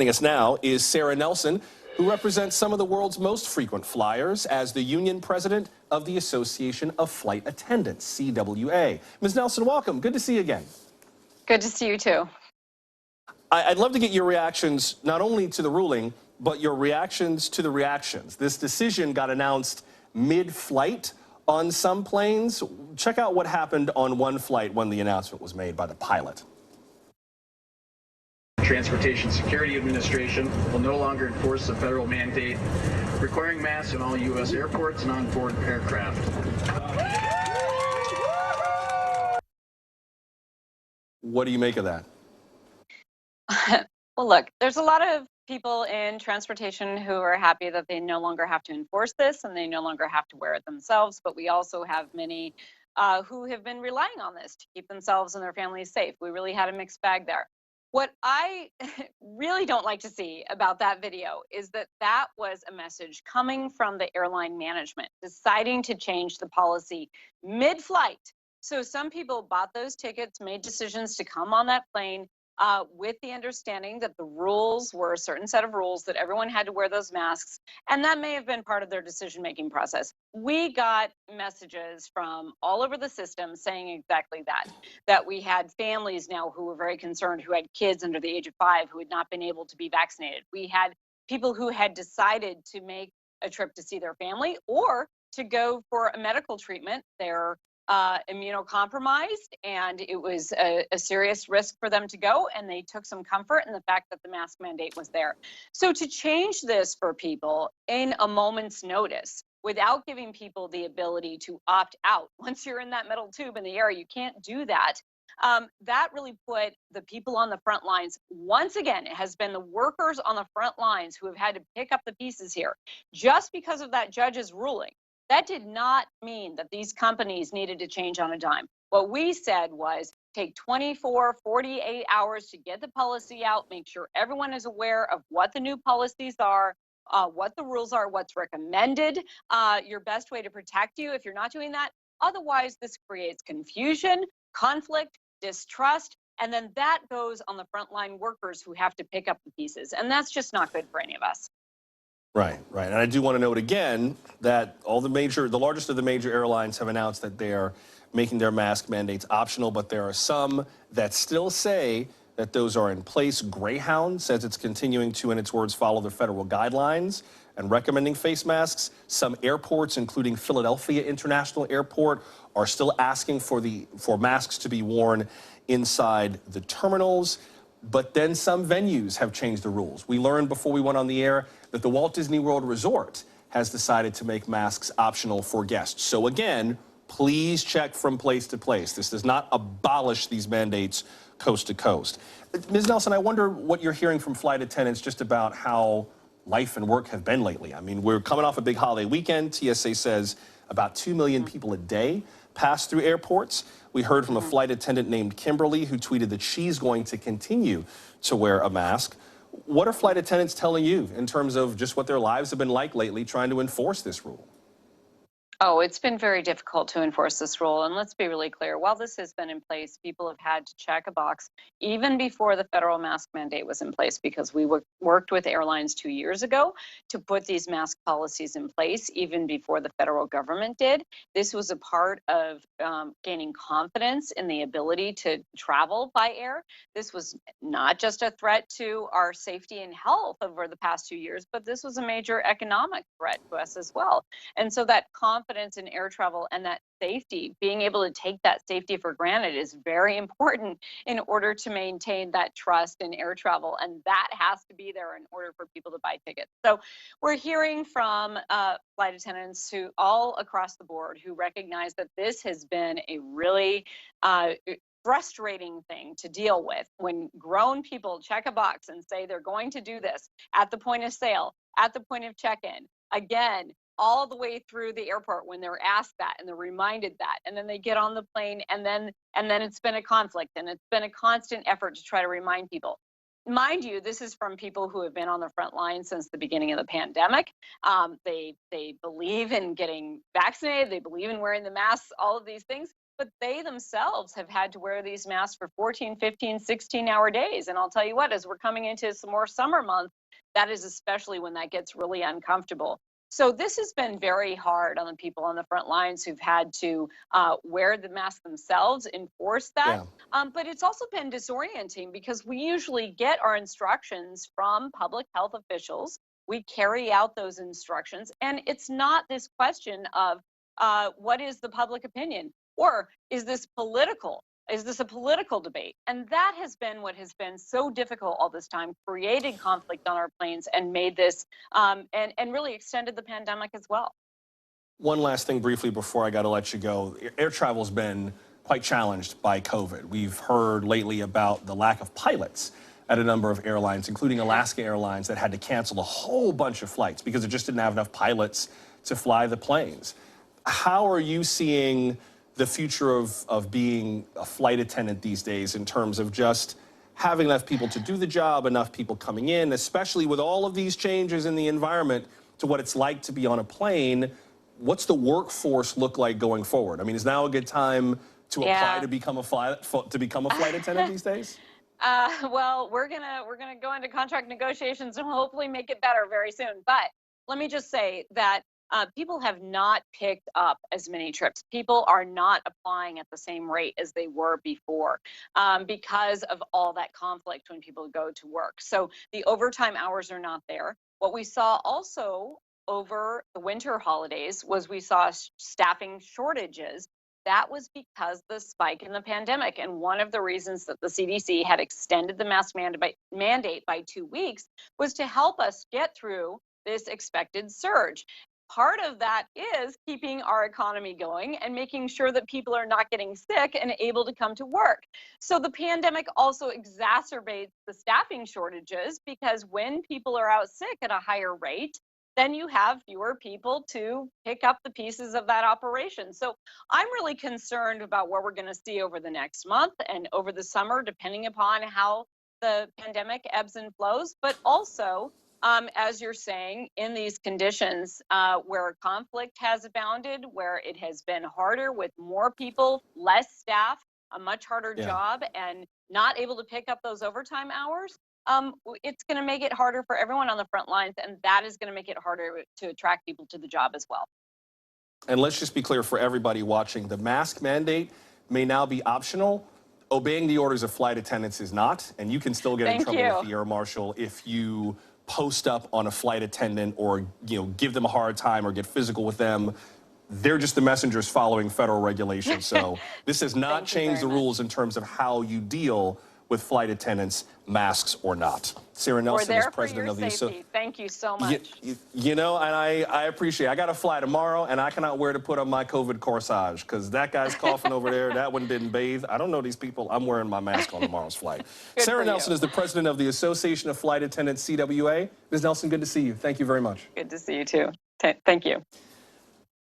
Joining us now is Sara Nelson, who represents some of the world's most frequent flyers as the union president of the Association of Flight Attendants, CWA. Ms. Nelson, welcome. Good to see you again. Good to see you too. I'd love to get your reactions not only to the ruling, but your reactions to the reactions. This decision got announced mid-flight on some planes. Check out what happened on one flight when the announcement was made by the pilot. Transportation Security Administration will no longer enforce the federal mandate requiring masks in all U.S. airports and on-board aircraft. What do you make of that? Well, look, there's a lot of people in transportation who are happy that they no longer have to enforce this and they no longer have to wear it themselves. But we also have many who have been relying on this to keep themselves and their families safe. We really had a mixed bag there. What I really don't like to see about that video is that that was a message coming from the airline management deciding to change the policy mid-flight. So some people bought those tickets, made decisions to come on that plane with the understanding that the rules were a certain set of rules, that everyone had to wear those masks, and that may have been part of their decision-making process. We got messages from all over the system saying exactly that we had families now who were very concerned, who had kids under the age of 5 who had not been able to be vaccinated. We had people who had decided to make a trip to see their family or to go for a medical treatment. They're immunocompromised, and it was a serious risk for them to go, and they took some comfort in the fact that the mask mandate was there. So to change this for people in a moment's notice without giving people the ability to opt out, once you're in that metal tube in the air, you can't do that. That really put the people on the front lines, once again, it has been the workers on the front lines who have had to pick up the pieces here just because of that judge's ruling. That did not mean that these companies needed to change on a dime. What we said was take 24, 48 hours to get the policy out, make sure everyone is aware of what the new policies are, what the rules are, what's recommended, your best way to protect you if you're not doing that. Otherwise, this creates confusion, conflict, distrust, and then that goes on the frontline workers who have to pick up the pieces. And that's just not good for any of us. Right. And I do want to note again that the largest of the major airlines have announced that they are making their mask mandates optional, but there are some that still say that those are in place. Greyhound says it's continuing to, in its words, follow the federal guidelines and recommending face masks. Some airports, including Philadelphia International Airport, are still asking for masks to be worn inside the terminals. But then some venues have changed the rules. We learned before we went on the air that the Walt Disney World Resort has decided to make masks optional for guests. So again, please check from place to place. This does not abolish these mandates coast to coast. Ms. Nelson, I wonder what you're hearing from flight attendants just about how life and work have been lately. I mean, we're coming off a big holiday weekend. TSA says about 2 million people a day pass through airports. We heard from a flight attendant named Kimberly who tweeted that she's going to continue to wear a mask. What are flight attendants telling you in terms of just what their lives have been like lately trying to enforce this rule? Oh, it's been very difficult to enforce this rule. And let's be really clear, while this has been in place, people have had to check a box even before the federal mask mandate was in place, because we worked with airlines 2 years ago to put these mask policies in place even before the federal government did. This was a part of gaining confidence in the ability to travel by air. This was not just a threat to our safety and health over the past 2 years, but this was a major economic threat to us as well. And so that confidence in air travel and that safety, being able to take that safety for granted, is very important in order to maintain that trust in air travel. And that has to be there in order for people to buy tickets. So we're hearing from flight attendants who all across the board who recognize that this has been a really frustrating thing to deal with when grown people check a box and say they're going to do this at the point of sale, at the point of check-in, again, all the way through the airport when they're asked that and they're reminded that, and then they get on the plane, and then it's been a conflict, and it's been a constant effort to try to remind people. Mind you, this is from people who have been on the front line since the beginning of the pandemic. They believe in getting vaccinated, they believe in wearing the masks, all of these things. but they themselves have had to wear these masks for 14, 15, 16-hour days. And I'll tell you what, as we're coming into some more summer months, that is especially when that gets really uncomfortable. So this has been very hard on the people on the front lines who've had to wear the mask themselves, enforce that. Yeah. But it's also been disorienting because we usually get our instructions from public health officials. We carry out those instructions, and it's not this question of what is the public opinion, or is this political? Is this a political debate? And that has been what has been so difficult all this time, creating conflict on our planes and made this, and really extended the pandemic as well. One last thing briefly before I got to let you go. Air travel's been quite challenged by COVID. We've heard lately about the lack of pilots at a number of airlines, including Alaska Airlines, that had to cancel a whole bunch of flights because it just didn't have enough pilots to fly the planes. How are you seeing the future of being a flight attendant these days in terms of just having enough people to do the job, enough people coming in, especially with all of these changes in the environment to what it's like to be on a plane? What's the workforce look like going forward? I mean, is now a good time to apply to become a flight attendant these days? Well, we're gonna go into contract negotiations and hopefully make it better very soon. But let me just say that people have not picked up as many trips. People are not applying at the same rate as they were before because of all that conflict when people go to work. So the overtime hours are not there. What we saw also over the winter holidays was we saw staffing shortages. That was because the spike in the pandemic. And one of the reasons that the CDC had extended the mask mandate by 2 weeks was to help us get through this expected surge. Part of that is keeping our economy going and making sure that people are not getting sick and able to come to work. So the pandemic also exacerbates the staffing shortages because when people are out sick at a higher rate, then you have fewer people to pick up the pieces of that operation. So I'm really concerned about what we're going to see over the next month and over the summer, depending upon how the pandemic ebbs and flows, but also as you're saying, in these conditions where conflict has abounded, where it has been harder with more people, less staff, a much harder job, and not able to pick up those overtime hours, it's going to make it harder for everyone on the front lines, and that is going to make it harder to attract people to the job as well. And let's just be clear for everybody watching, the mask mandate may now be optional. Obeying the orders of flight attendants is not, and you can still get in trouble with the air marshal if you post up on a flight attendant or give them a hard time or get physical with them. They're just the messengers following federal regulations. So this has not changed the rules in terms of how you deal with flight attendants, masks or not. Sara Nelson is president of the safety. Thank you so much. You know, and I appreciate it. I got to fly tomorrow, and I cannot wear to put on my COVID corsage because that guy's coughing over there. That one didn't bathe. I don't know these people. I'm wearing my mask on tomorrow's flight. Sara Nelson is the president of the Association of Flight Attendants-CWA. Ms. Nelson, good to see you. Thank you very much. Good to see you, too. Thank you.